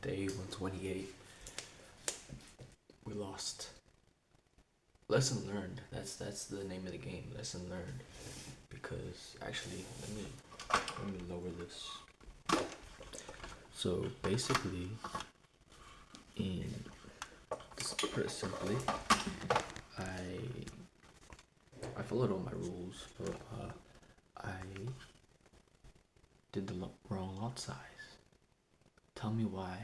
Day 128. We lost. Lesson learned. That's the name of the game. Lesson learned. Because actually, let me lower this. So basically, in just put it simply, I I followed all my rules, but I did the wrong lot size. Tell me why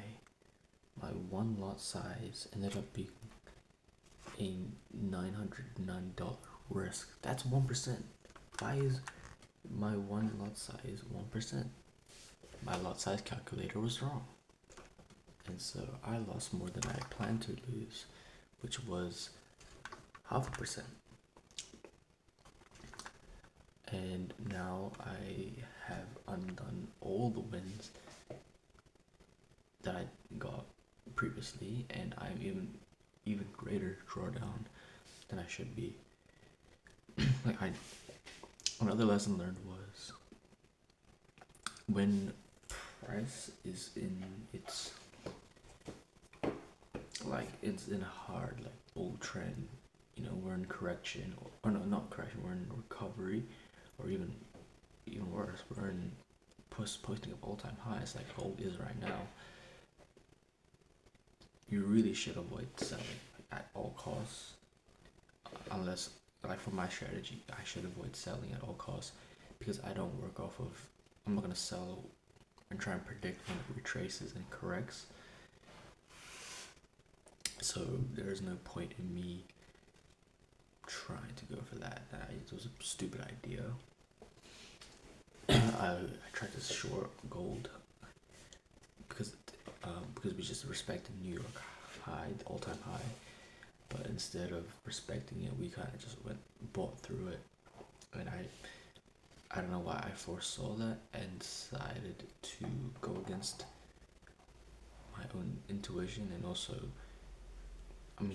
my one lot size ended up being a $909 risk. That's 1%. Why is my one lot size 1%? My lot size calculator was wrong. And so I lost more than I planned to lose, which was 0.5%. And now I have undone all the wins that I got previously, and I'm even greater drawdown than I should be. Another lesson learned was when price is in its in a hard old trend, we're in correction, or no, not correction, we're in recovery, or even worse, we're in posting up all-time highs like gold is right now. You really should avoid selling at all costs, unless, for my strategy, I should avoid selling at all costs, because I don't work off of, I'm not going to sell and try and predict when it retraces and corrects. So there's no point in me trying to go for that. It was a stupid idea. I tried to short gold because we just respected New York high, the all-time high, but instead of respecting it, we kind of just bought through it, and I don't know why I foresaw that and decided to go against my own intuition. And also,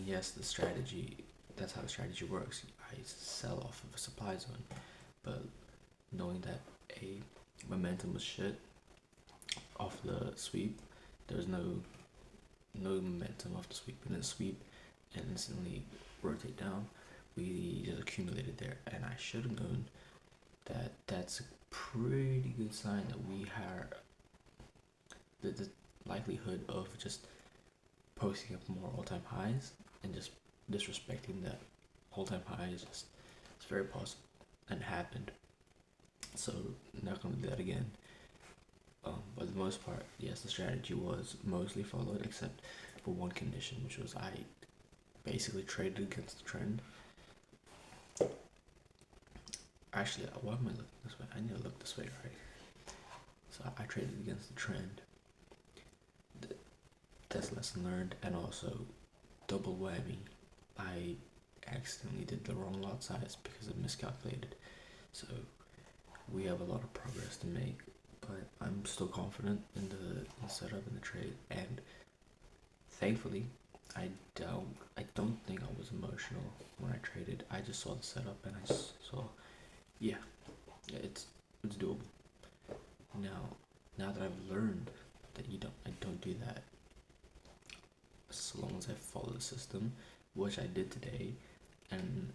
yes, the strategy, that's how the strategy works. I sell off of a supply zone, but knowing that a momentum was shit off the sweep, there's no momentum off the sweep. We didn't sweep and instantly rotate down. We just accumulated there, and I should have known that that's a pretty good sign that we are the likelihood of just posting up more all-time highs and just disrespecting that all-time high is just, it's very possible, and happened. So not gonna do that again. But the most part, yes, the strategy was mostly followed, except for one condition, which was I basically traded against the trend. Actually, why am I looking this way? I need to look this way, right? So I traded against the trend. That's lesson learned, and also double whammy. I accidentally did the wrong lot size because I miscalculated. So we have a lot of progress to make, but I'm still confident in the setup and the trade, and thankfully, I don't think I was emotional when I traded. I just saw the setup and I just saw, yeah, it's doable. Now that I've learned that I don't do that, as long as I follow the system, which I did today, and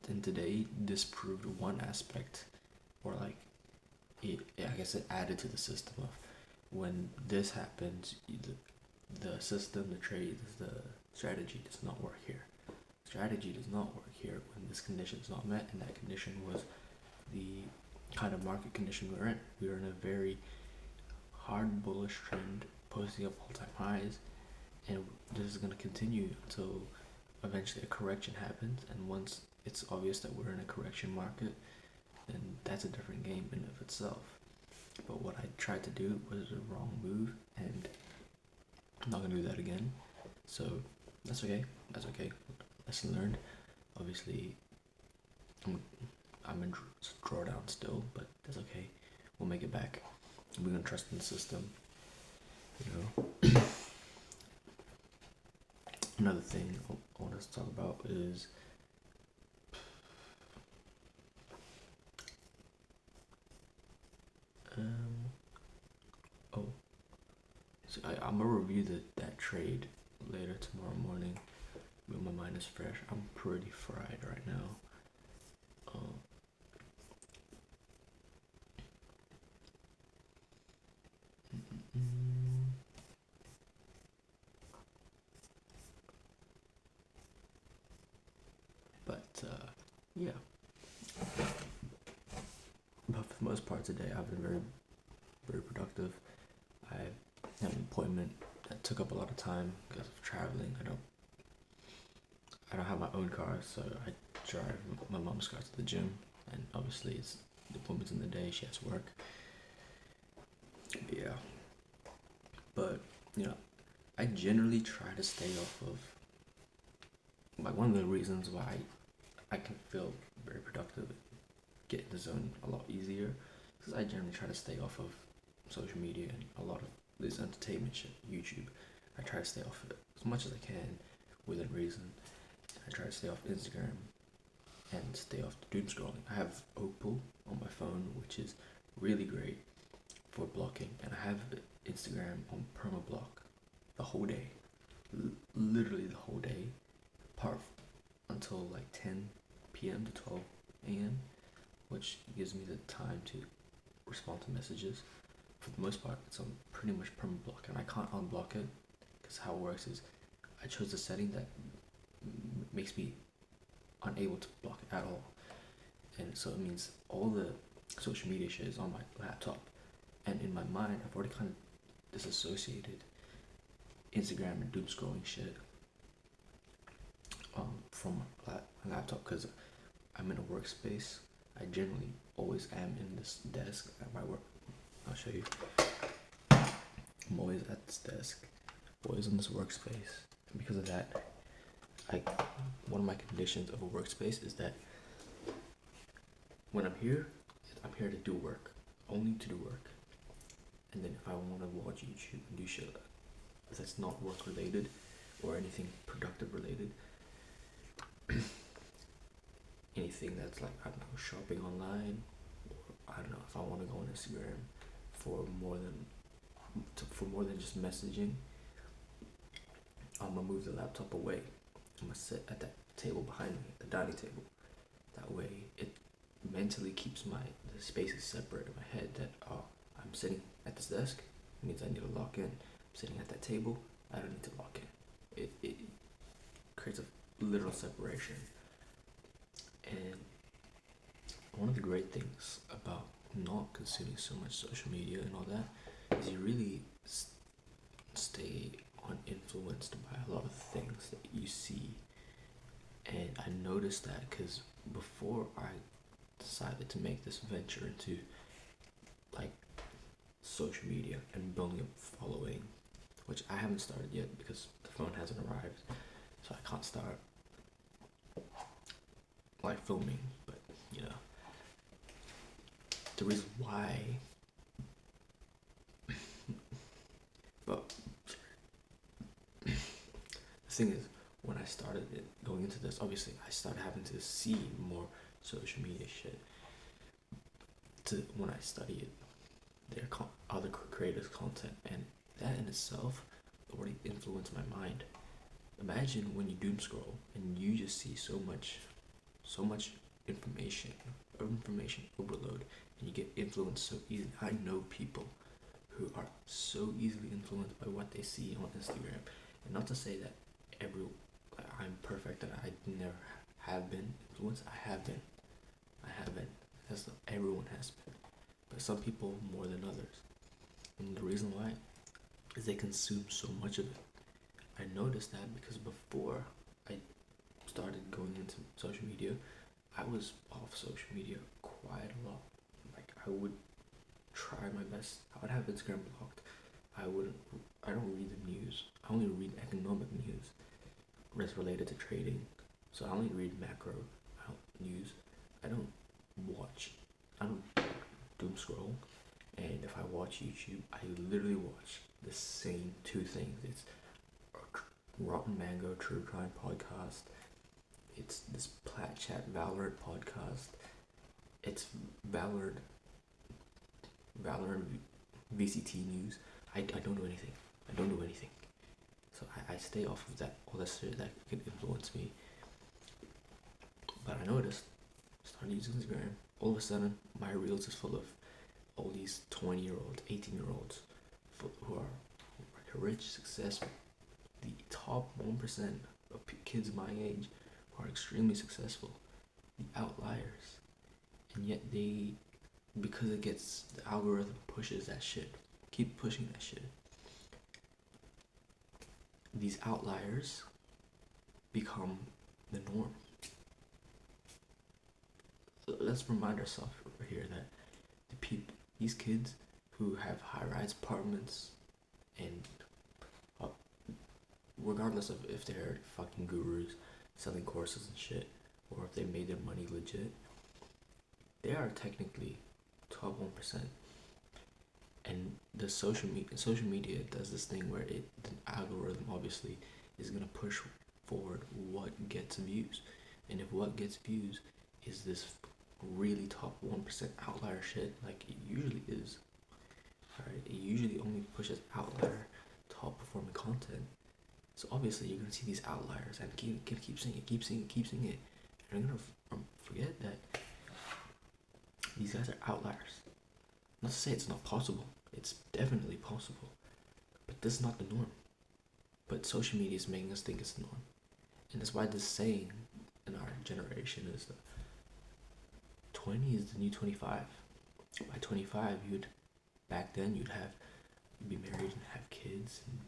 then today disproved one aspect, or I guess it added to the system of when this happens, the system, the trade, the strategy does not work here. Strategy does not work here when this condition is not met, and that condition was the kind of market condition we were in. We were in a very hard bullish trend, posting up all-time highs, and this is going to continue until eventually a correction happens. And once it's obvious that we're in a correction market, then that's a different game in of itself. But what I tried to do was a wrong move, and I'm not gonna do that again. So that's okay. Lesson learned. Obviously, I'm in drawdown still, but that's okay. We'll make it back. We're gonna trust in the system. Another thing I want us to talk about is I'm gonna review that trade later tomorrow morning when my mind is fresh. I'm pretty fried right now. Um, mm, but yeah, but for the most part today, I've been very productive. I had an appointment that took up a lot of time because of traveling. I don't have my own car, so I drive my mom's car to the gym, and obviously it's the appointment's in the day. She has work. But yeah, but you know, I generally try to stay off of, like, one of the reasons why I can feel very productive, get in the zone a lot easier, because I generally try to stay off of social media and a lot of this entertainment shit, YouTube. I try to stay off of it as much as I can within reason. I try to stay off Instagram and stay off the doom scrolling. I have Opal on my phone, which is really great for blocking, and I have Instagram on perma block the whole day, literally the whole day, apart until like 10 p.m. to 12 a.m., which gives me the time to respond to messages. For the most part, it's on pretty much perma block, and I can't unblock it because how it works is I chose a setting that makes me unable to block it at all, and so it means all the social media shit is on my laptop, and in my mind I've already kind of disassociated Instagram and doom scrolling shit from my laptop, because I'm in a workspace. I generally always am in this desk at my work. I'll show you. I'm always at this desk, always in this workspace, and because of that, one of my conditions of a workspace is that when I'm here to do work, only to do work. And then if I want to watch YouTube and do shit that's not work related or anything productive related, anything that's like, I don't know, shopping online, or I don't know, if I want to go on Instagram for more than just messaging, I'm gonna move the laptop away. I'm gonna sit at that table behind me, the dining table. That way, it mentally keeps the spaces separate in my head. That I'm sitting at this desk, it means I need to lock in. I'm sitting at that table, I don't need to lock in. It creates a literal separation. And one of the great things about not consuming so much social media and all that is you really stay uninfluenced by a lot of things that you see. And I noticed that because before I decided to make this venture into like social media and building a following, which I haven't started yet because the phone hasn't arrived, so I can't start like filming. But you know, the reason why but the thing is, when I started going into this, obviously I started having to see more social media shit when I studied their other creators' content, and that in itself already influenced my mind. Imagine when you doom scroll and you just see so much information overload, and you get influenced so easily. I know people who are so easily influenced by what they see on Instagram, and not to say that I'm perfect and I never have been influenced. I have been. Everyone has been, but some people more than others. And the reason why is they consume so much of it. I noticed that because before I started going into social media, I was off social media quite a lot. Like, I would try my best. I would have Instagram blocked. I don't read the news. I only read economic news that's related to trading. So I only read macro news. I don't doom scroll. And if I watch YouTube, I literally watch the same two things. It's Rotten Mango True Crime podcast. It's this Plat Chat Valorant podcast. It's Valorant VCT news. I don't do anything. I don't do anything. So I stay off of that, all that shit that could influence me. But I noticed, started using Instagram, all of a sudden my reels is full of all these 20-year-olds, 18-year-olds who are rich, successful. The top 1% of kids my age who are extremely successful, the outliers. And yet they, because it gets, the algorithm pushes that shit, keep pushing that shit. These outliers become the norm. So let's remind ourselves over here that these kids who have high-rise apartments, and regardless of if they're fucking gurus selling courses and shit, or if they made their money legit, they are technically top 1%. And the social media does this thing where the algorithm obviously is gonna push forward what gets views, and if what gets views is this really top 1% outlier shit, like it usually is, alright, it usually only pushes outlier top performing content. So obviously you're gonna see these outliers and keep seeing it, and you're gonna forget that these guys are outliers. Not to say it's not possible, it's definitely possible, but this is not the norm. But social media is making us think it's the norm, and that's why this saying in our generation is that 20 is the new 25. By 25, back then you'd be married and have kids and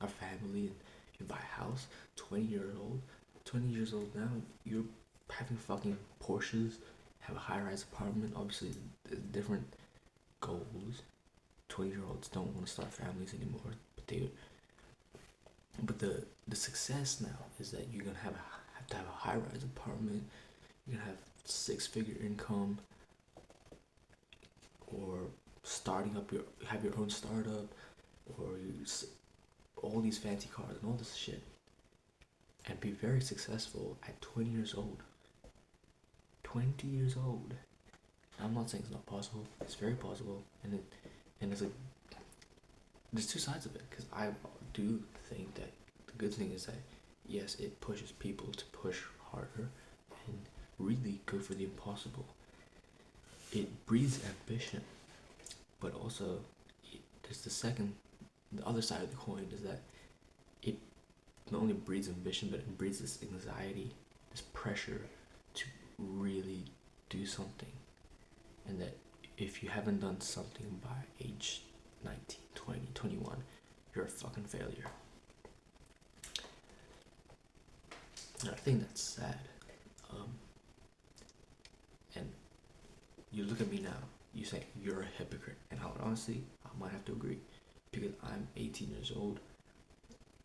a family, and you buy a house. 20 years old now, you're having fucking Porsches, have a high-rise apartment. Obviously there's different goals. 20-year-olds don't want to start families anymore, but the success now is that you're gonna have to have a high-rise apartment, you're gonna have 6-figure income, or have your own startup, or all these fancy cars and all this shit, and be very successful at 20 years old. 20 years old. I'm not saying it's not possible. It's very possible, and it's like there's two sides of it, because I do think that the good thing is that yes, it pushes people to push harder and really go for the impossible. It breeds ambition, but also there's the other side of the coin is that it not only breeds ambition, but it breeds this anxiety, this pressure to really do something, and that if you haven't done something by age 19, 20, 21, you're a fucking failure. And I think that's sad. And you look at me now, you say you're a hypocrite, and I would honestly, I might have to agree, because I'm 18 years old.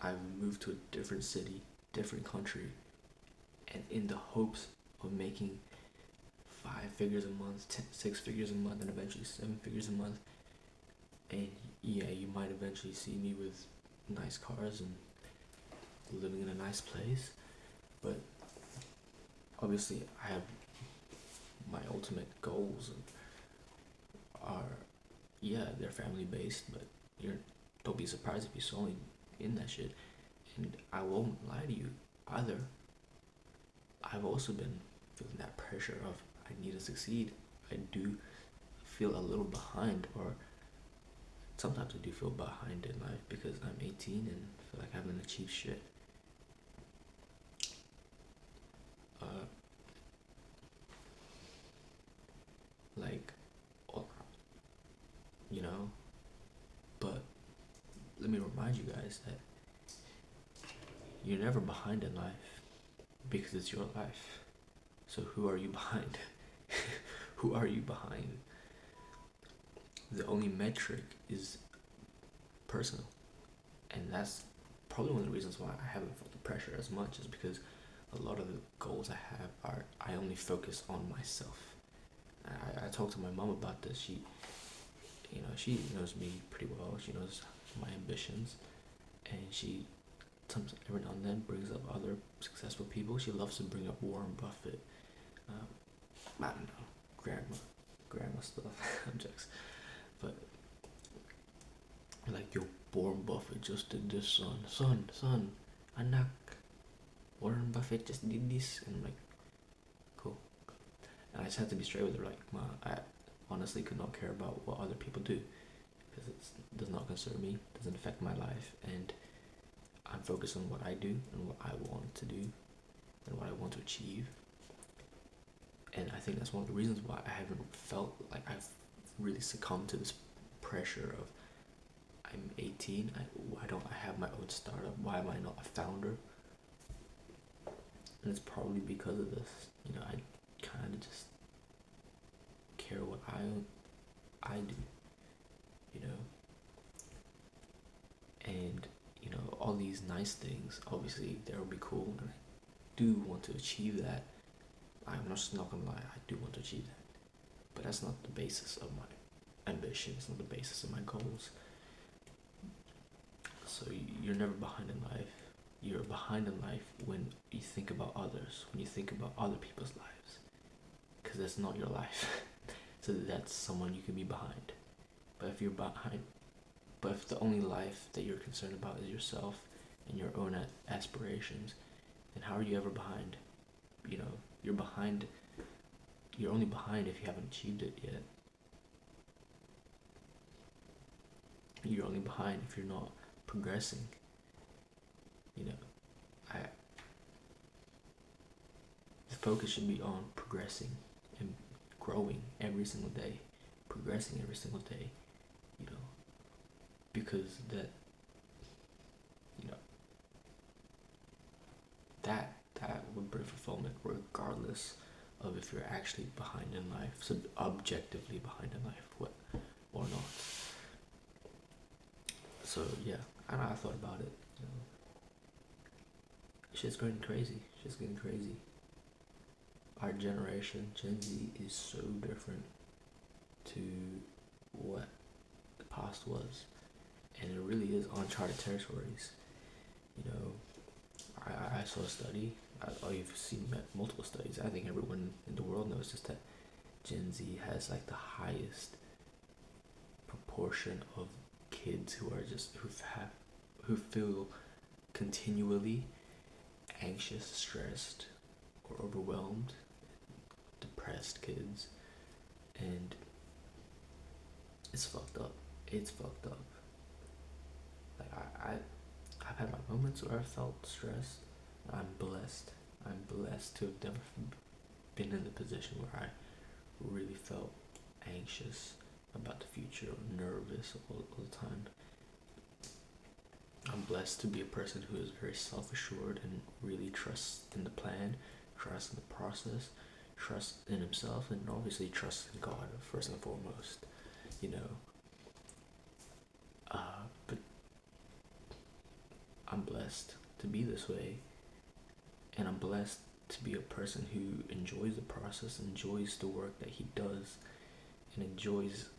I've moved to a different city, different country, and in the hopes of making 5 figures a month, 6 figures a month, and eventually 7 figures a month. And yeah, you might eventually see me with nice cars and living in a nice place, but obviously I have my ultimate goals are, yeah, they're family based, but don't be surprised if you saw me in that shit. And I won't lie to you either, I've also been feeling that pressure of I need to succeed. I do feel a little behind, or sometimes I do feel behind in life because I'm 18 and feel like I haven't achieved shit. Like, you know, but let me remind you guys that you're never behind in life because it's your life. So who are you behind? Who are you behind? The only metric is personal, and that's probably one of the reasons why I haven't felt the pressure as much, is because a lot of the goals I have are, I only focus on myself. I talked to my mom about this. She knows me pretty well. She knows my ambitions, and she sometimes every now and then brings up other successful people. She loves to bring up Warren Buffett. I don't know, grandma stuff. I'm jokes, but like, yo, Warren Buffett just did this, son, anak, Warren Buffett just did this, and I'm like, cool. And I just had to be straight with her, like, Ma, I honestly could not care about what other people do, because it does not concern me, doesn't affect my life, and I'm focused on what I do and what I want to do and what I want to achieve. And I think that's one of the reasons why I haven't felt like I've really succumbed to this pressure of, I'm 18, why don't I have my own startup? Why am I not a founder? And it's probably because of this. You know, I kind of just care what I do, you know? And, you know, all these nice things, obviously, they will be cool, and I do want to achieve that. I'm just not gonna lie, I do want to achieve that. But that's not the basis of my ambition, it's not the basis of my goals. So you're never behind in life. You're behind in life when you think about others, when you think about other people's lives. Because that's not your life. So that's someone you can be behind. But if you're behind, but if the only life that you're concerned about is yourself and your own aspirations, then how are you ever behind? You know, you're behind, you're only behind if you haven't achieved it yet. You're only behind if you're not progressing. You know, the focus should be on progressing and growing every single day, progressing every single day, you know, because that, you know, that would bring fulfillment regardless of if you're actually behind in life, so objectively behind in life, what or not. So yeah, I thought about it. You know, shit's getting crazy. Shit's getting crazy. Our generation, Gen Z, is so different to what the past was, and it really is uncharted territories. You know, I saw a study. You've seen multiple studies. I think everyone in the world knows just that Gen Z has like the highest proportion of kids who are just who feel continually anxious, stressed, or overwhelmed, depressed kids, and it's fucked up. It's fucked up. Like I've had my moments where I felt stressed. I'm blessed. I'm blessed to have never been in the position where I really felt anxious about the future or nervous all the time. I'm blessed to be a person who is very self-assured and really trusts in the plan, trusts in the process, trusts in himself, and obviously trusts in God first and foremost, you know. But I'm blessed to be this way, and I'm blessed to be a person who enjoys the process, enjoys the work that he does, and enjoys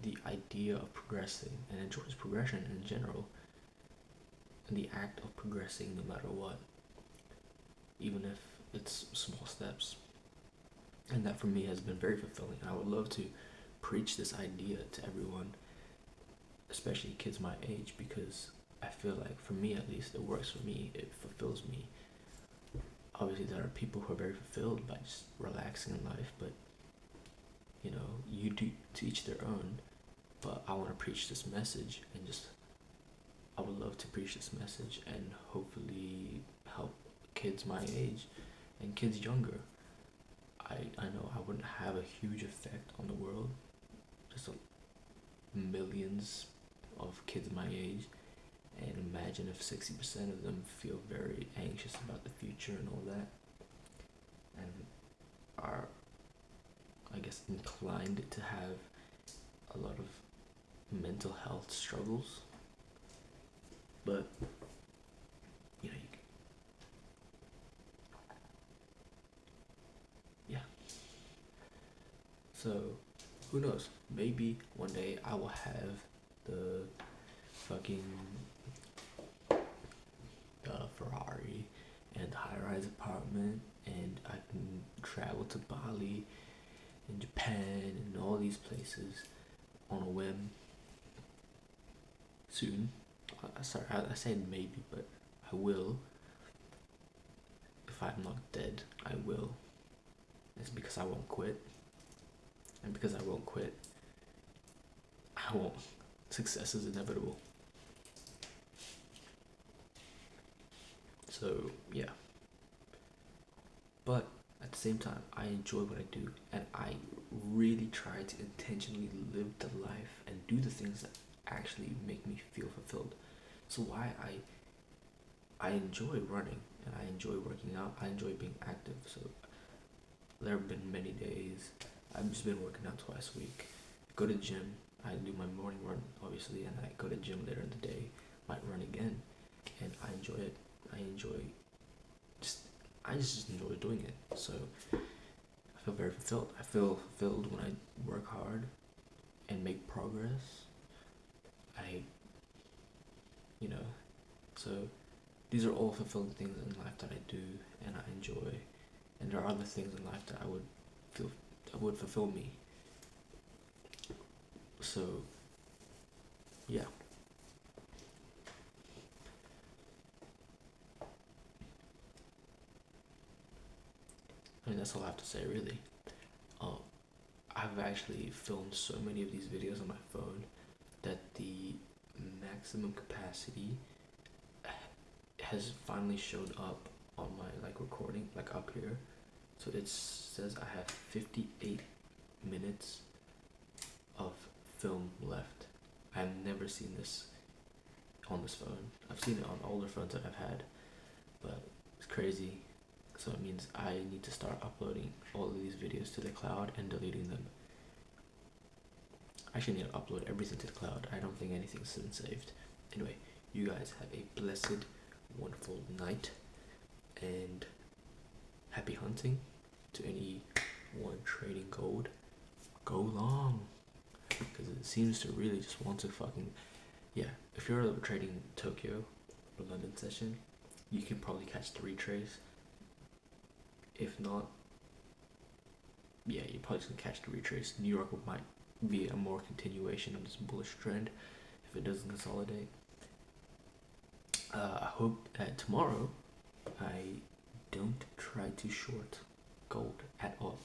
the idea of progressing, and enjoys progression in general, and the act of progressing no matter what, even if it's small steps. And that for me has been very fulfilling. I would love to preach this idea to everyone, especially kids my age, because I feel like, for me at least, it works for me, it fulfills me. Obviously there are people who are very fulfilled by just relaxing in life, but you know, you do to each their own. But I want to preach this message, and I would love to preach this message and hopefully help kids my age and kids younger. I know I wouldn't have a huge effect on the world, just millions of kids my age, and imagine if 60% of them feel very anxious about the future and all that, and are, I guess, inclined to have a lot of mental health struggles. But you know, yeah. So who knows? Maybe one day I will have the fucking Ferrari and high-rise apartment, and I can travel to Bali and Japan and all these places on a whim, soon. Sorry, I said maybe, but I will. If I'm not dead, I will. It's because I won't quit. And because I won't quit, I won't. Success is inevitable. So, yeah. But at the same time, I enjoy what I do, and I really try to intentionally live the life and do the things that actually make me feel fulfilled. So why I enjoy running, and I enjoy working out, I enjoy being active. So there have been many days I've just been working out twice a week. I go to the gym, I do my morning run obviously, and I go to the gym later in the day, might run again, and I enjoy it. I just enjoy doing it. So I feel very fulfilled. I feel fulfilled when I work hard and make progress. You know, so these are all fulfilling things in life that I do and I enjoy. And there are other things in life that would fulfill me. So, yeah. I mean, that's all I have to say, really. I've actually filmed so many of these videos on my phone that the maximum capacity has finally showed up on my recording, up here. So it says I have 58 minutes of film left. I've never seen this on this phone. I've seen it on older phones that I've had, but it's crazy. So it means I need to start uploading all of these videos to the cloud and deleting them. I actually need to upload everything to the cloud. I don't think anything's been saved. Anyway, you guys have a blessed, wonderful night, and happy hunting to anyone trading gold. Go long, because it seems to really just want to fucking, yeah. If you're trading Tokyo or London session, you can probably catch the retrace. If not, yeah, you're probably just gonna catch the retrace. New York might be a more continuation of this bullish trend if it doesn't consolidate. I hope that tomorrow I don't try to short gold at all.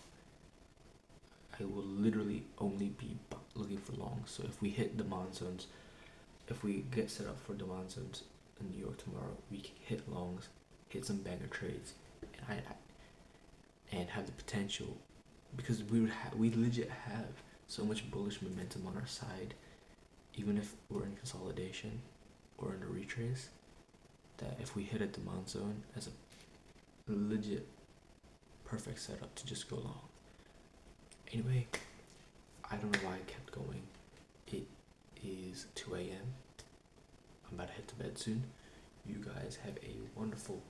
I will literally only be looking for longs. So if we hit demand zones, if we get set up for demand zones in New York tomorrow, we can hit longs, hit some banger trades, and have the potential, because we legit have so much bullish momentum on our side, even if we're in consolidation or in a retrace, that if we hit a demand zone as a legit perfect setup to just go long. Anyway, I don't know why I kept going. It is 2 a.m. I'm about to head to bed soon. You guys have a wonderful,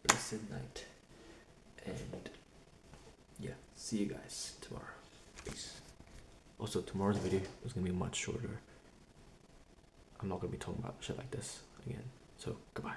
blessed night. And yeah, see you guys tomorrow. Peace. Also, tomorrow's video is going to be much shorter. I'm not going to be talking about shit like this again. So, goodbye.